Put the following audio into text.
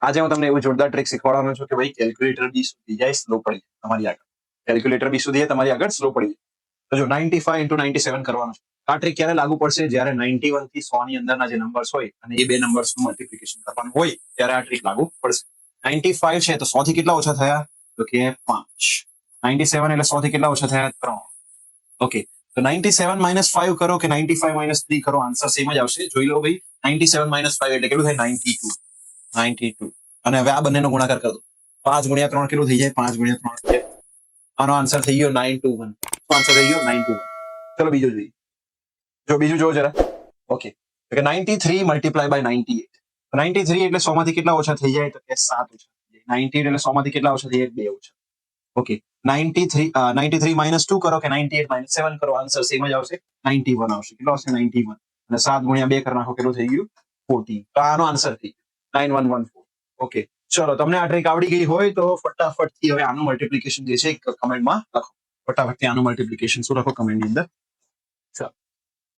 આજે હું તમને એવું જોરદાર ટ્રિક શીખવાડવાનો છું કે ભાઈ કેલ્ક્યુલેટર બી સુધી જાય સ્લો પડી જાય તમારી આગળ. કેલ્ક્યુલેટર બી સુધી જાય તમારી આગળ સ્લો પડી જાય. તો જો 95 into 97 કરવાનું છે. આ ટ્રિક ક્યારે લાગુ પડશે? જ્યારે 91 થી 100 ની અંદરના જે નંબર્સ હોય અને એ બે નંબર્સનું મલ્ટિપ્લિકેશન કરવાનું હોય ત્યારે આ ટ્રિક લાગુ પડશે. 95 છે તો 100 થી કેટલા ઓછા થયા? તો કે 5. 97 એટલે 100 થી કેટલા ઓછા થયા? 3. ઓકે, તો 97 - 5 કરો કે 95 - 3 કરો, આન્સર સેમ જ આવશે. જોઈ લો ભાઈ, 97 - 5 એટલે કેટલું થાય? 92. 92. અને હવે આ બંનેનો ગુણાકાર કરો. 5 × 3 કેટલું થઈ જાય? 5 × 3 આનો આન્સર થઈ ગયો 921. શું આન્સર થઈ ગયો? 921. ચલો બીજું જોઈએ. જો બીજું જોવો જરા. ઓકે, તો કે 93 × 98. 93 એટલે 100 માંથી કેટલા ઓછા થઈ જાય? તો કે 7 ઓછા થઈ જાય. 98 એટલે 100 માંથી કેટલા ઓછા થઈ જાય? 2 ઓછા. ઓકે, 93 - 2 કરો કે 98 - 7 કરો, આન્સર સેમ જ આવશે. 91 આવશે. કેટલો આવશે? 91. અને 7 × 2 કરી નાખો, કેટલું થઈ ગયું? 14. તો આનો આન્સર થઈ ગયો 9114. ઓકે, ચલો તમને આ ટ્રીક આવડી ગઈ હોય તો ફટાફટથી હવે આનું મલ્ટિપ્લિકેશન જે છે કમેન્ટમાં લખો. ફટાફટથી આનું મલ્ટિપ્લિકેશન શું લખો કમેન્ટની અંદર. ચાલો.